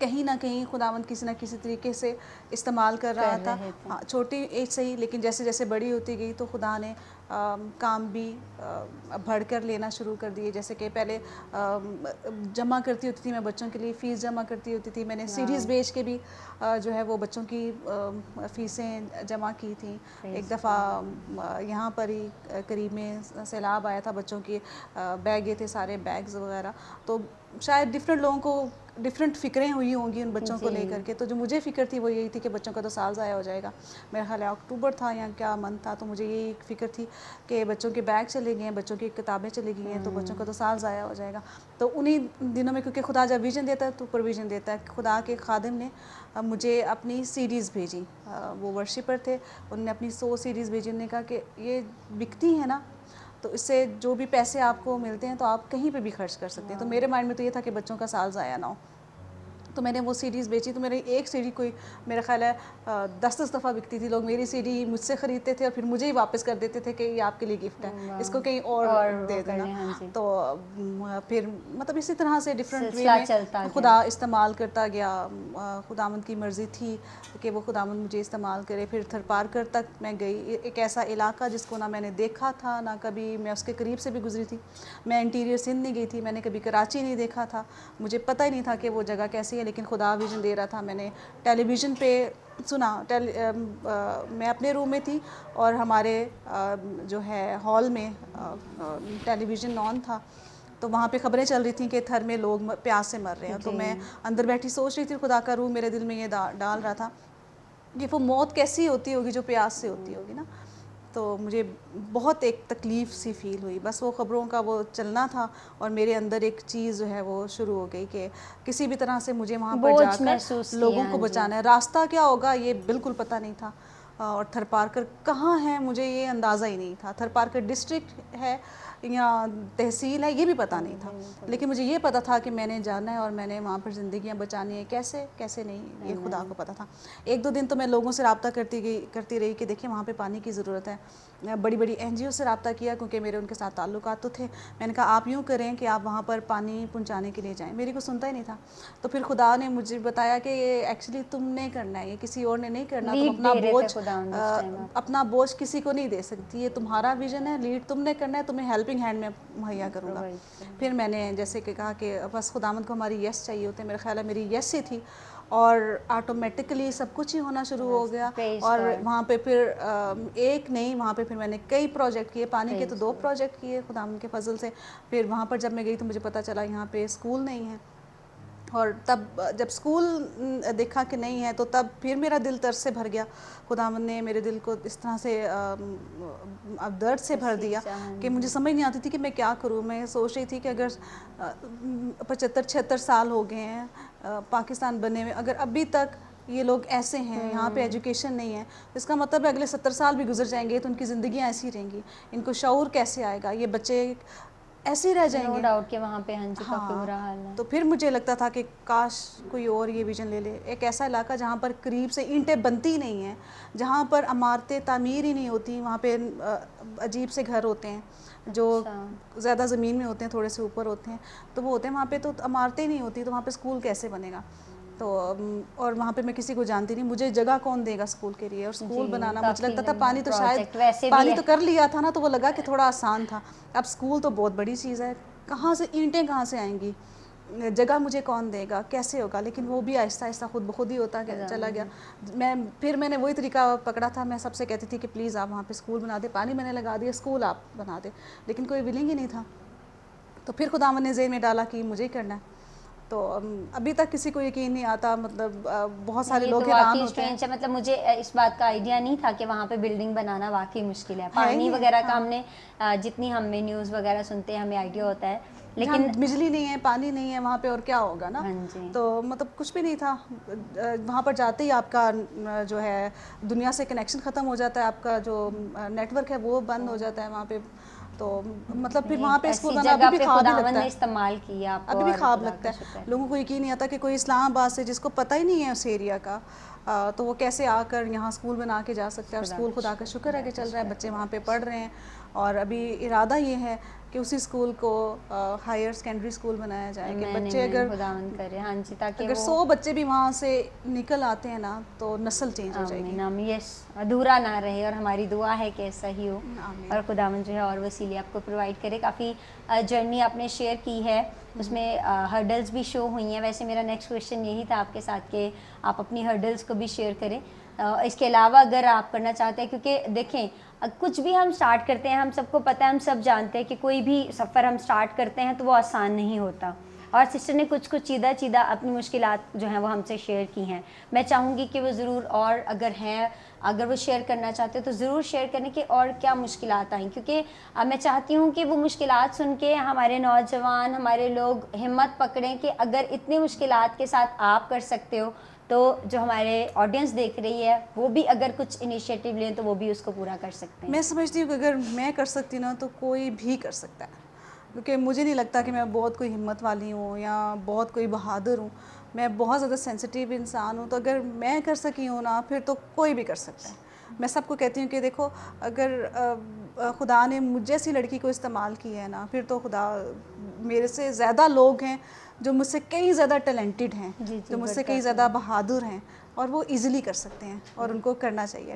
کہیں نہ کہیں خداوند کسی نہ کسی طریقے سے استعمال کر رہا تھا. ہاں چھوٹی ایج سے ہی, لیکن جیسے جیسے بڑی ہوتی گئی تو خدا نے کام بھی بڑھ کر لینا شروع کر دیے. جیسے کہ پہلے جمع کرتی ہوتی تھی میں بچوں کے لیے, فیس جمع کرتی ہوتی تھی. میں نے سیریز بیچ کے بھی جو ہے وہ بچوں کی فیسیں جمع کی تھیں. ایک دفعہ یہاں پر ہی قریب میں سیلاب آیا تھا, بچوں کے بیگ یہ تھے سارے بیگز وغیرہ, تو شاید ڈفرینٹ لوگوں کو ڈفرینٹ فکریں ہوئی ہوں گی ان بچوں کو لے کر کے. تو جو مجھے فکر تھی وہ یہی تھی کہ بچوں کا تو سال ضائع ہو جائے گا. میرا خیال ہے اکتوبر تھا یا کیا منتھ تھا, تو مجھے یہی فکر تھی کہ بچوں کے بیگ چلے گئے ہیں, بچوں کی کتابیں چلی گئی ہیں, تو بچوں کا تو سال ضائع ہو جائے گا. تو انہی دنوں میں, کیونکہ خدا جب ویژن دیتا ہے تو پروویژن دیتا ہے, خدا کے خادم نے مجھے اپنی سیڈیز بھیجی. وہ ورشپر تھے, انہوں نے اپنی 100 سیڈیز بھیجی. انہوں نے کہا کہ یہ بکتی ہیں نا, تو اس سے جو بھی پیسے آپ کو ملتے ہیں تو آپ کہیں پہ بھی خرچ کر سکتے ہیں. تو میرے مائنڈ میں تو یہ تھا کہ بچوں کا سال ضائع نہ ہو. تو میں نے وہ سیڈیز بیچی. تو میری ایک سیڈی کوئی میرا خیال ہے 10 دفعہ بکتی تھی. لوگ میری سیڈی مجھ سے خریدتے تھے اور پھر مجھے ہی واپس کر دیتے تھے کہ یہ آپ کے لیے گفٹ ہے, اس کو کہیں اور دے دینا. تو پھر مطلب اسی طرح سے ڈفرینٹ وے میں خدا استعمال کرتا گیا. خداوند کی مرضی تھی کہ وہ خداوند مجھے استعمال کرے. پھر تھرپارکر تک میں گئی, ایک ایسا علاقہ جس کو نہ میں نے دیکھا تھا, نہ کبھی میں اس کے قریب سے بھی گزری تھی. میں انٹیریئر سندھ نہیں گئی تھی, میں نے کبھی کراچی نہیں دیکھا تھا, مجھے پتہ ہی نہیں تھا کہ وہ جگہ کیسی ہے, لیکن خدا ویژن دے رہا تھا. میں نے ٹیلی ویژن پہ سنا, میں اپنے روم میں تھی اور ہمارے جو ہے ہال میں ٹیلی ویژن آن تھا, تو وہاں پہ خبریں چل رہی تھیں کہ تھر میں لوگ پیاس سے مر رہے ہیں. تو میں اندر بیٹھی سوچ رہی تھی, خدا کا روح میرے دل میں یہ ڈال رہا تھا کہ وہ موت کیسی ہوتی ہوگی جو پیاس سے ہوتی ہوگی نا. تو مجھے بہت ایک تکلیف سی فیل ہوئی. بس وہ خبروں کا وہ چلنا تھا اور میرے اندر ایک چیز جو ہے وہ شروع ہو گئی کہ کسی بھی طرح سے مجھے وہاں پر جا کر لوگوں کو بچانا ہے. راستہ کیا ہوگا یہ بالکل پتہ نہیں تھا, اور تھرپارکر کہاں ہے مجھے یہ اندازہ ہی نہیں تھا. تھرپارکر ڈسٹرکٹ ہے یا تحصیل ہے یہ بھی پتہ نہیں تھا, لیکن مجھے یہ پتہ تھا کہ میں نے جانا ہے اور میں نے وہاں پر زندگیاں بچانی ہیں. کیسے کیسے نہیں, یہ خدا کو پتہ تھا. 1-2 دن تو میں لوگوں سے رابطہ کرتی رہی کہ دیکھیں وہاں پہ پانی کی ضرورت ہے. بڑی بڑی این جی او سے رابطہ کیا کیونکہ میرے ان کے ساتھ تعلقات تو تھے. میں نے کہا آپ یوں کریں کہ آپ وہاں پر پانی پہنچانے کے لیے جائیں. میری کو سنتا ہی نہیں تھا. تو پھر خدا نے مجھے بتایا کہ یہ ایکچولی تم نے کرنا ہے, یہ کسی اور نے نہیں کرنا. تم اپنا بوجھ کسی کو نہیں دے سکتی, یہ تمہارا ویژن ہے, لیڈ تم نے کرنا ہے, تمہیں ہیلپنگ ہینڈ میں مہیا کروں گا. پھر میں نے جیسے کہ کہا کہ بس خداوند کو ہماری یس چاہیے ہوتے. میرا خیال ہے میری یس ہی تھی اور آٹومیٹکلی سب کچھ ہی ہونا شروع ہو گیا. اور وہاں پہ پھر ایک نہیں, وہاں پہ پھر میں نے کئی پروجیکٹ کیے. پانی کے تو 2 پروجیکٹ کیے خداوند کے فضل سے. پھر وہاں پر جب میں گئی تو مجھے پتہ چلا یہاں پہ اسکول نہیں ہے, اور تب جب اسکول دیکھا کہ نہیں ہے تو تب پھر میرا دل ترس سے بھر گیا. خداوند نے میرے دل کو اس طرح سے درد سے بھر دیا کہ مجھے سمجھ نہیں آتی تھی کہ میں کیا کروں. میں سوچ رہی تھی کہ اگر 75-76 سال ہو گئے ہیں پاکستان بنے ہوئے, اگر ابھی تک یہ لوگ ایسے ہیں, یہاں پہ ایجوکیشن نہیں ہے, اس کا مطلب ہے اگلے 70 سال بھی گزر جائیں گے تو ان کی زندگیاں ایسی رہیں گی. ان کو شعور کیسے آئے گا, یہ بچے ایسے ہی رہ جائیں گے. نو ڈاؤٹ کہ وہاں پہ کافی برا حال ہے. تو پھر مجھے لگتا تھا کہ کاش کوئی اور یہ ویژن لے لے. ایک ایسا علاقہ جہاں پر قریب سے اینٹیں بنتی نہیں ہیں, جہاں پر عمارتیں تعمیر ہی نہیں ہوتی, وہاں پہ عجیب سے گھر ہوتے ہیں جو زیادہ زمین میں ہوتے ہیں, تھوڑے سے اوپر ہوتے ہیں, تو وہ ہوتے ہیں وہاں پہ تو عمارتیں نہیں ہوتی, تو وہاں پہ اسکول کیسے بنے گا. تو اور وہاں پہ میں کسی کو جانتی نہیں, مجھے جگہ کون دے گا اسکول کے لیے, اور اسکول بنانا مجھے لگتا تھا پانی تو شاید پانی تو کر لیا تھا نا, تو وہ لگا کہ تھوڑا آسان تھا. اب اسکول تو بہت بڑی چیز ہے, کہاں سے اینٹیں کہاں سے آئیں گی, جگہ مجھے کون دے گا, کیسے ہوگا. لیکن وہ بھی آہستہ آہستہ خود بخود ہی ہوتا چلا گیا. پھر میں نے وہی طریقہ پکڑا تھا, میں سب سے کہتی تھی کہ پلیز آپ وہاں پہ اسکول بنا دیں. پانی میں نے لگا دیا, اسکول آپ بنا دیں, لیکن کوئی ولنگ ہی نہیں تھا. تو پھر خداوند نے ذہن میں ڈالا کہ مجھے ہی کرنا ہے. تو ابھی تک کسی کو یقین نہیں آتا, مطلب بہت سارے لوگ حیران ہوتے ہیں. مطلب مجھے اس بات کا آئیڈیا نہیں تھا کہ وہاں پہ بلڈنگ بنانا واقعی مشکل ہے. پانی وغیرہ کا ہم نے جتنی ہمیں نیوز وغیرہ سنتے ہیں ہمیں آئیڈیا ہوتا ہے, لیکن بجلی نہیں ہے, پانی نہیں ہے وہاں پہ, اور کیا ہوگا نا. تو مطلب کچھ بھی نہیں تھا. وہاں پر جاتے ہی آپ کا جو ہے دنیا سے کنیکشن ختم ہو جاتا ہے, آپ کا جو نیٹ ورک ہے وہ بند ہو جاتا ہے وہاں پہ. تو مطلب پھر وہاں پہ اسکول بنا, ابھی بھی خواب لگتا ہے, استعمال کیا, ابھی بھی خواب لگتا ہے. لوگوں کو یقین نہیں آتا کہ کوئی اسلام آباد سے جس کو پتہ ہی نہیں ہے اس ایریا کا, تو وہ کیسے آ کر یہاں اسکول بنا کے جا سکتا ہے. اور اسکول خدا کا شکر ہے کہ چل رہا ہے, بچے وہاں پہ پڑھ رہے ہیں. اور ابھی ارادہ یہ ہے کہ اسی اسکول کو ہائر سیکنڈری اسکول بنایا جائے کہ بچے اگر 100 بچے بھی وہاں سے نکل آتے ہیں نا تو نسل چینج ہو جائے گی. یس ادھورا نہ رہے, اور ہماری دعا ہے کہ ایسا ہی ہو, اور خداوند جو ہے اور وسیلے آپ کو پرووائڈ کرے. کافی جرنی آپ نے شیئر کی ہے, اس میں ہرڈلز بھی شو ہوئی ہیں. ویسے میرا نیکسٹ کویشچن یہی تھا آپ کے ساتھ کہ آپ اپنی ہرڈلز کو بھی شیئر کریں. اس کے علاوہ اگر آپ کرنا چاہتے ہیں, کیونکہ دیکھیں کچھ بھی ہم سٹارٹ کرتے ہیں, ہم سب کو پتہ ہے, ہم سب جانتے ہیں کہ کوئی بھی سفر ہم سٹارٹ کرتے ہیں تو وہ آسان نہیں ہوتا, اور سسٹر نے کچھ چیدہ اپنی مشکلات جو ہیں وہ ہم سے شیئر کی ہیں. میں چاہوں گی کہ وہ ضرور, اور اگر وہ شیئر کرنا چاہتے تو ضرور شیئر کریں کہ اور کیا مشکلات آئیں, کیونکہ میں چاہتی ہوں کہ وہ مشکلات سن کے ہمارے نوجوان, ہمارے لوگ ہمت پکڑیں کہ اگر اتنی مشکلات کے ساتھ آپ کر سکتے ہو تو جو ہمارے آڈینس دیکھ رہی ہے وہ بھی اگر کچھ انیشیٹو لیں تو وہ بھی اس کو پورا کر سکتے ہیں. میں سمجھتی ہوں کہ اگر میں کر سکتی نا تو کوئی بھی کر سکتا ہے, کیونکہ مجھے نہیں لگتا کہ میں بہت کوئی ہمت والی ہوں یا بہت کوئی بہادر ہوں. میں بہت زیادہ سینسٹیو انسان ہوں, تو اگر میں کر سکی ہوں نا پھر تو کوئی بھی کر سکتا ہے. میں سب کو کہتی ہوں کہ دیکھو اگر خدا نے مجھ جیسی لڑکی کو استعمال کیا ہے نا, پھر تو خدا میرے سے زیادہ لوگ ہیں جو مجھ سے کئی زیادہ ٹیلنٹڈ ہیں, جو مجھ سے کئی زیادہ بہادر ہیں, اور وہ ایزیلی کر سکتے ہیں, اور ان کو کرنا چاہیے.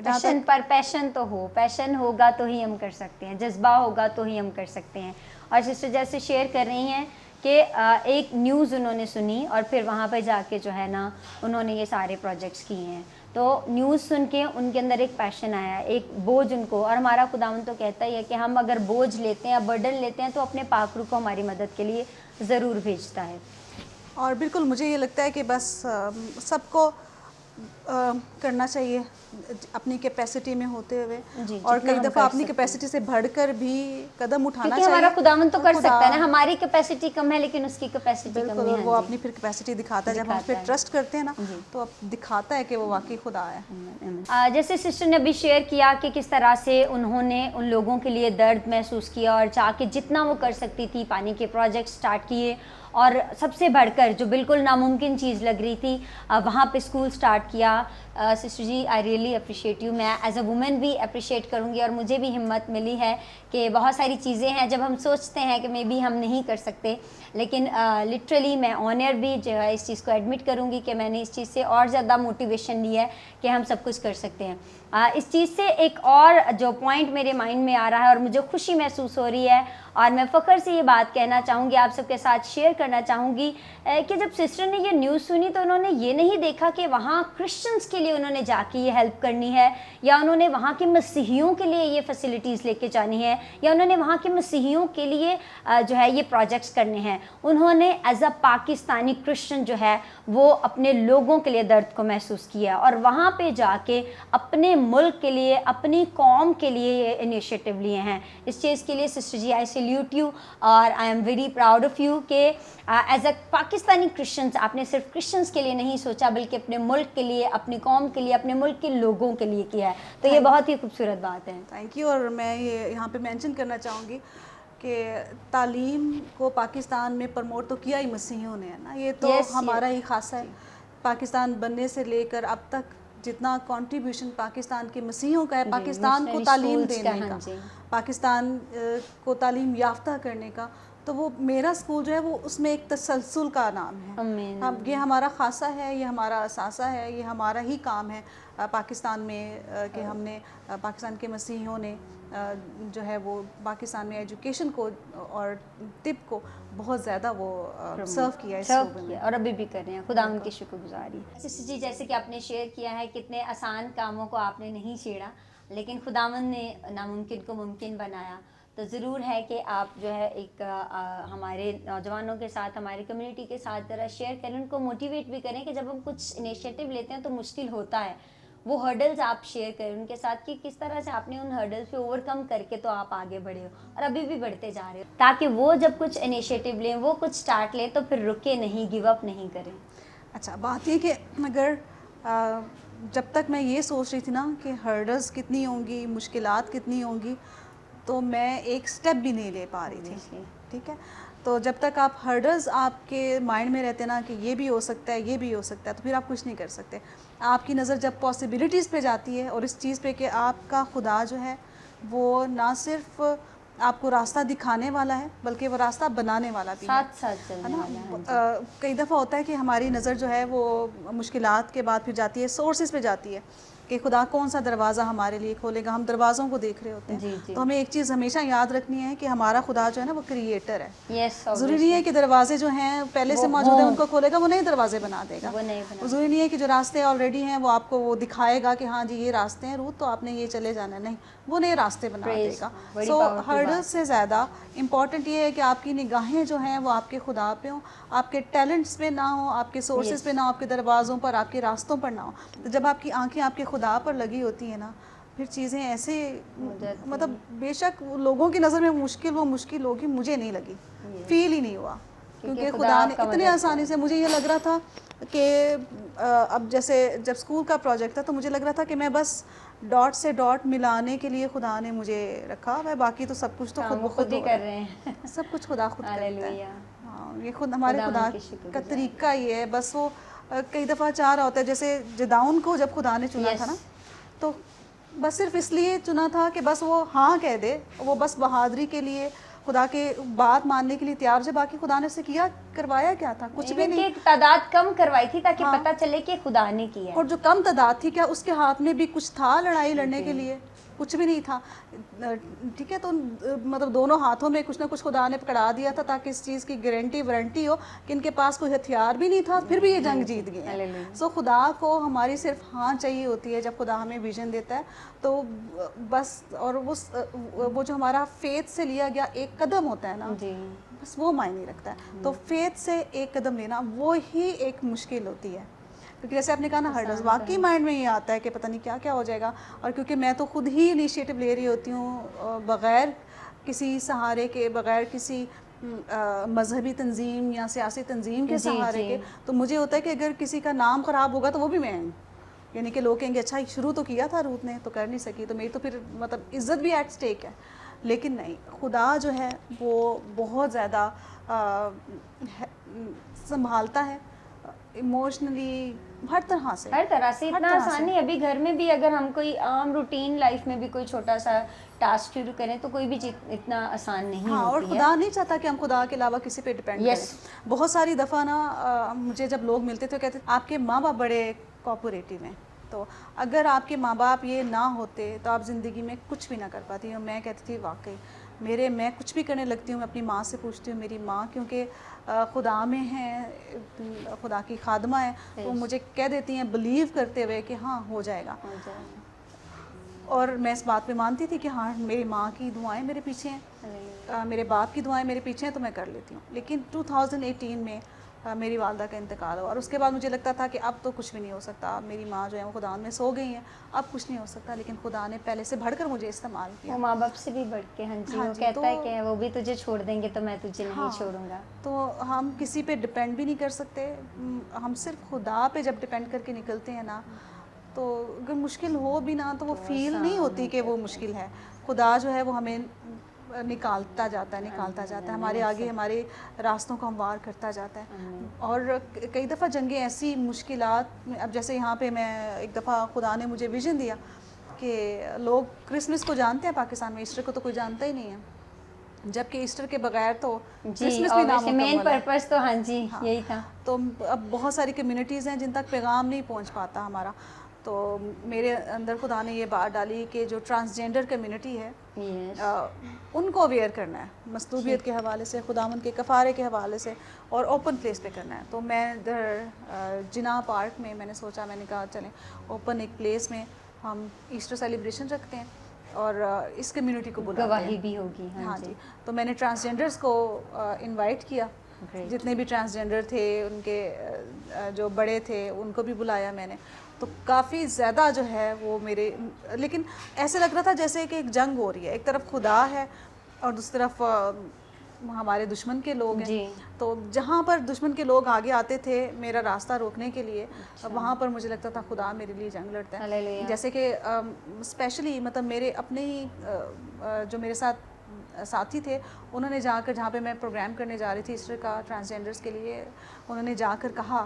پیشن تو ہو, پیشن ہوگا تو ہی ہم کر سکتے ہیں, جذبہ ہوگا تو ہی ہم کر سکتے ہیں. اور سسٹر جیسے شیئر کر رہی ہیں کہ ایک نیوز انہوں نے سنی اور پھر وہاں پہ جا کے جو ہے نا انہوں نے یہ سارے پروجیکٹس کیے ہیں, تو نیوز سن کے ان کے اندر ایک پیشن آیا, ایک بوجھ ان کو. اور ہمارا خداوند تو کہتا ہی ہے کہ ہم اگر بوجھ لیتے ہیں, برڈن لیتے ہیں, تو اپنے پاک روح کو ہماری مدد کے لیے ضرور بھیجتا ہے. اور بالکل مجھے یہ لگتا ہے کہ بس سب کو کرنا چاہیے اپنی کیپیسٹی میں ہوتے ہوئے, اور کئی دفعہ اپنی کیپیسٹی سے بڑھ کر بھی قدم اٹھانا چاہیے. ہمارا خداوند تو کر سکتا ہے نا, ہماری کیپیسٹی کم ہے لیکن اس کی کیپیسٹی کم بالکل, نہیں اور ہے. وہ اپنی پھر کیپیسٹی دکھاتا ہے. جب ہم اس پہ ٹرسٹ کرتے ہیں نا تو اب دکھاتا ہے کہ وہ واقعی خدا ہے. جیسے سسٹر نے ابھی شیئر کیا کہ کس طرح سے انہوں نے ان لوگوں کے لیے درد محسوس کیا, اور چاہ کے جتنا وہ کر سکتی تھی پانی کے پروجیکٹ سٹارٹ کیے, اور سب سے بڑھ کر جو بالکل ناممکن چیز لگ رہی تھی وہاں پہ اسکول سٹارٹ کیا. Sister G I really appreciate you. میں ایز اے وومن بھی اپریشیٹ کروں گی, اور مجھے بھی ہمت ملی ہے کہ بہت ساری چیزیں ہیں جب ہم سوچتے ہیں کہ مے بی ہم نہیں کر سکتے, لیکن لٹرلی میں آنر بھی جو ہے اس چیز کو ایڈمٹ کروں گی کہ میں نے اس چیز سے اور زیادہ موٹیویشن لی ہے کہ ہم سب کچھ کر سکتے ہیں. اس چیز سے ایک اور جو پوائنٹ میرے مائنڈ میں آ رہا ہے اور مجھے خوشی محسوس ہو رہی ہے, اور میں فخر سے یہ بات کہنا چاہوں گی, آپ سب کے ساتھ شیئر کرنا چاہوں گی کہ جب سسٹر نے یہ نیوز سنی تو انہوں نے یہ نہیں دیکھا کہ وہاں کرسچنس کے لیے انہوں نے جا کے یہ ہیلپ کرنی ہے, یا انہوں نے وہاں کے مسیحیوں کے لیے یہ فیسلٹیز لے کے جانی ہے, یا انہوں نے وہاں کے مسیحیوں کے لیے جو ہے یہ پروجیکٹس کرنے ہیں. انہوں نے ایز اے پاکستانی کرسچن جو ہے وہ اپنے لوگوں کے لیے درد کو محسوس کیا, اور وہاں پہ جا کے اپنے ملک کے لیے, اپنی قوم کے لیے یہ انیشیٹو لیے ہیں. اس چیز کے لیے sister G I salute you, اور I am very proud of you کہ ایز اے پاکستانی کرسچنس آپ نے صرف کرسچنس کے لیے نہیں سوچا بلکہ اپنے ملک کے لیے, اپنی قوم کے لیے, اپنے ملک کے لوگوں کے لیے کیا ہے. تو یہ بہت ہی خوبصورت بات ہے. Thank you. اور میں یہ یہاں پہ مینشن کرنا چاہوں گی کہ تعلیم کو پاکستان میں پروموٹ تو کیا ہی مسیحیوں نے ہے نا, یہ تو ہمارا ہی خاصہ ہے. پاکستان بننے سے لے کر اب تک جتنا کنٹریبیوشن پاکستان کے مسیحیوں کا ہے پاکستان کو تعلیم دینے کا, پاکستان کو تعلیم یافتہ کرنے کا, تو وہ میرا اسکول جو ہے وہ اس میں ایک تسلسل کا نام ہے. یہ ہمارا خاصہ ہے, یہ ہمارا اثاثہ ہے, یہ ہمارا ہی کام ہے پاکستان میں کہ ہم نے پاکستان کے مسیحیوں نے جو ہے وہ پاکستان میں ایجوکیشن کو اور طب کو بہت زیادہ وہ سرو کیا ہے, اور ابھی بھی کر رہے ہیں. خدا ان کی شکر گزاری. سسٹر جی جیسے کہ آپ نے شیئر کیا ہے کتنے آسان کاموں کو آپ نے نہیں چھیڑا, لیکن خداوند نے ناممکن کو ممکن بنایا. تو ضرور ہے کہ آپ جو ہے ایک ہمارے نوجوانوں کے ساتھ, ہماری کمیونٹی کے ساتھ ذرا شیئر کریں, ان کو موٹیویٹ بھی کریں کہ جب ہم کچھ انیشیٹو لیتے ہیں تو مشکل ہوتا ہے. وہ ہرڈلز آپ شیئر کریں ان کے ساتھ کہ کس طرح سے آپ نے ان ہرڈلز پہ اوور کم کر کے تو آپ آگے بڑھے ہو, اور ابھی بھی بڑھتے جا رہے ہو, تاکہ وہ جب کچھ انیشیٹو لیں, وہ کچھ سٹارٹ لیں تو پھر رکے نہیں, گیو اپ نہیں کریں. اچھا بات یہ کہ اگر جب تک میں یہ سوچ رہی تھی نا کہ ہرڈلز کتنی ہوں گی, مشکلات کتنی ہوں گی, تو میں ایک سٹیپ بھی نہیں لے پا رہی تھی. ٹھیک ہے, تو جب تک آپ ہرڈلز آپ کے مائنڈ میں رہتے نا کہ یہ بھی ہو سکتا ہے, یہ بھی ہو سکتا ہے, تو پھر آپ کچھ نہیں کر سکتے. آپ کی نظر جب پاسبلٹیز پہ جاتی ہے, اور اس چیز پہ کہ آپ کا خدا جو ہے وہ نہ صرف آپ کو راستہ دکھانے والا ہے بلکہ وہ راستہ بنانے والا بھی ہے، ساتھ ساتھ چلنے والا ہے۔ کئی دفعہ ہوتا ہے کہ ہماری نظر جو ہے وہ مشکلات کے بعد پھر جاتی ہے سورسز پہ جاتی ہے کہ خدا کون سا دروازہ ہمارے لیے کھولے گا، ہم دروازوں کو دیکھ رہے ہوتے ہیں۔ تو ہمیں ایک چیز ہمیشہ یاد رکھنی ہے کہ ہمارا خدا جو ہے نا وہ کریٹر ہے، ضروری نہیں ہے کہ دروازے جو ہیں پہلے سے موجود ہیں ان کو کھولے گا، وہ نئے دروازے بنا دے گا، ضروری نہیں ہے کہ جو راستے آلریڈی ہیں وہ آپ کو وہ دکھائے گا کہ ہاں جی یہ راستے ہیں روت تو آپ نے یہ چلے جانا ہے، نہیں، وہ نئے راستے بنا دے گا۔ سو ہرڈل سے زیادہ امپورٹنٹ یہ ہے کہ آپ کی نگاہیں جو ہیں وہ آپ کے خدا پہ ہوں، آپ کے ٹیلنٹس پہ نہ ہوں، آپ کے سورسز پہ نہ ہو، آپ کے دروازوں پر، آپ کے راستوں پر نہ ہو۔ تو جب آپ کی آنکھیں آپ کے خدا پر لگی ہوتی ہیں نا پھر چیزیں ایسے مطلب بے شک لوگوں کی نظر میں وہ مشکل ہوگی، مجھے نہیں لگی، فیل ہی نہیں ہوا، کیونکہ خدا نے اتنے آسانی سے، مجھے یہ لگ رہا تھا کہ اب جیسے جب اسکول کا پروجیکٹ تھا تو مجھے لگ رہا تھا کہ میں بس ڈاٹ سے ڈاٹ ملانے کے لیے خدا نے مجھے رکھا ہے، باقی تو سب کچھ تو خود بخود ہی کر رہے ہیں، سب کچھ خدا خود کرتا ہے۔ ہاں یہ خود ہمارے خدا کا طریقہ یہ ہے، بس وہ کئی دفعہ چاہ رہا ہوتا ہے، جیسے جداؤن کو جب خدا نے چنا تھا نا تو بس صرف اس لیے چنا تھا کہ بس وہ ہاں کہہ دے، وہ بس بہادری کے لیے خدا کے بات ماننے کے لیے تیار، جب باقی خدا نے اسے کیا کروایا کیا تھا، کچھ بھی نہیں، تعداد کم کروائی تھی تاکہ پتہ چلے کہ خدا نے کیا ہے، اور جو کم تعداد تھی کیا اس کے ہاتھ میں بھی کچھ تھا لڑائی لڑنے کے لیے؟ کچھ بھی نہیں تھا، ٹھیک ہے، تو مطلب دونوں ہاتھوں میں کچھ نہ کچھ خدا نے پکڑا دیا تھا تاکہ اس چیز کی گارنٹی وارنٹی ہو کہ ان کے پاس کوئی ہتھیار بھی نہیں تھا پھر بھی یہ جنگ جیت گئے ہیں۔ سو خدا کو ہماری صرف ہاں چاہیے ہوتی ہے جب خدا ہمیں ویژن دیتا ہے تو بس، اور وہ جو ہمارا فیتھ سے لیا گیا ایک قدم ہوتا ہے نا بس وہ معنی رکھتا ہے، تو فیتھ سے ایک قدم لینا وہ ہی ایک مشکل ہوتی ہے، کیونکہ جیسے آپ نے کہا نا ہرڈلز، واقعی مائنڈ میں یہ آتا ہے کہ پتہ نہیں کیا کیا ہو جائے گا، اور کیونکہ میں تو خود ہی انیشیٹو لے رہی ہوتی ہوں بغیر کسی سہارے کے، بغیر کسی مذہبی تنظیم یا سیاسی تنظیم کے سہارے کے، تو مجھے ہوتا ہے کہ اگر کسی کا نام خراب ہوگا تو وہ بھی میں ہوں، یعنی کہ لوگ کہیں گے اچھا شروع تو کیا تھا روت نے تو کر نہیں سکی، تو میری تو پھر مطلب عزت بھی ایٹ اسٹیک ہے، لیکن نہیں، خدا جو ہے وہ بہت زیادہ سنبھالتا ہے ایموشنلی، ہر طرح سے، اتنا آسان نہیں، ابھی گھر میں بھی اگر ہم کوئی عام روٹین لائف میں بھی کوئی چھوٹا سا ٹاسک شروع کریں تو کوئی بھی چیز اتنا آسان نہیں ہوتی ہے، اور خدا نہیں چاہتا کہ ہم خدا کے علاوہ کسی پہ ڈپینڈ کریں۔ بہت ساری دفعہ نا مجھے جب لوگ ملتے تھے کہتے آپ کے ماں باپ بڑے کوآپریٹو ہیں، تو اگر آپ کے ماں باپ یہ نہ ہوتے تو آپ زندگی میں کچھ بھی نہ کر پاتی، اور میں کہتی تھی واقعی میں کچھ بھی کرنے لگتی ہوں میں اپنی ماں سے پوچھتی ہوں، میری ماں کیونکہ خدا میں ہیں، خدا کی خادمہ ہے، تو مجھے کہہ دیتی ہیں بلیو کرتے ہوئے کہ ہاں ہو جائے گا، اور میں اس بات پہ مانتی تھی کہ ہاں میری ماں کی دعائیں میرے پیچھے ہیں، میرے باپ کی دعائیں میرے پیچھے ہیں، تو میں کر لیتی ہوں۔ لیکن 2018 میں میری والدہ کا انتقال ہوا، اور اس کے بعد مجھے لگتا تھا کہ اب تو کچھ بھی نہیں ہو سکتا، میری ماں جو ہے وہ خدا میں سو گئی ہیں، اب کچھ نہیں ہو سکتا، لیکن خدا نے پہلے سے بڑھ کر مجھے استعمال کیا، وہ ماں باپ سے بھی بڑھ کے، ہاں جی، وہ کہتا ہے کہ وہ بھی تجھے چھوڑ دیں گے تو میں تجھے نہیں چھوڑوں گا، تو ہم کسی پہ ڈپینڈ بھی نہیں کر سکتے، ہم صرف خدا پہ جب ڈپینڈ کر کے نکلتے ہیں نا تو اگر مشکل ہو بھی نا تو وہ فیل نہیں ہوتی کہ وہ مشکل ہے، خدا جو ہے وہ ہمیں نکالتا جاتا ہے ہمارے آگے ہمارے راستوں کو ہموار کرتا جاتا ہے، اور کئی دفعہ جنگیں ایسی مشکلات، اب جیسے یہاں پہ میں ایک دفعہ خدا نے مجھے ویژن دیا کہ لوگ کرسمس کو جانتے ہیں پاکستان میں، ایسٹر کو تو کوئی جانتا ہی نہیں ہے، جبکہ ایسٹر کے بغیر تو کرسمس بھی نامکمل ہے، مین پرپس تو ہاں جی یہی تھا، تو اب بہت ساری کمیونٹیز ہیں جن تک پیغام نہیں پہنچ پاتا ہمارا، تو میرے اندر خدا نے یہ بات ڈالی کہ جو ٹرانسجینڈر کمیونٹی ہے ان کو اویئر کرنا ہے مصلوبیت کے حوالے سے، خداوند کے کفارے کے حوالے سے، اور اوپن پلیس پہ کرنا ہے، تو میں ادھر جناح پارک میں نے سوچا، میں نے کہا چلیں اوپن ایک پلیس میں ہم ایسٹر سیلیبریشن رکھتے ہیں اور اس کمیونٹی کو بلاتے ہیں، گواہی بھی ہوگی، ہاں جی، تو میں نے ٹرانسجینڈرز کو انوائٹ کیا، جتنے بھی ٹرانسجینڈر تھے ان کے جو بڑے تھے ان کو بھی بلایا میں نے، تو کافی زیادہ جو ہے وہ میرے، لیکن ایسے لگ رہا تھا جیسے کہ ایک جنگ ہو رہی ہے، ایک طرف خدا ہے اور دوسری طرف ہمارے دشمن کے لوگ ہیں، تو جہاں پر دشمن کے لوگ آگے آتے تھے میرا راستہ روکنے کے لیے، وہاں پر مجھے لگتا تھا خدا میرے لیے جنگ لڑتا ہے، جیسے کہ اسپیشلی مطلب میرے اپنے ہی جو میرے ساتھ ساتھی تھے، انہوں نے جا کر جہاں پہ میں پروگرام کرنے جا رہی تھی ایسٹر کا ٹرانسجینڈرز کے لیے، انہوں نے جا کر کہا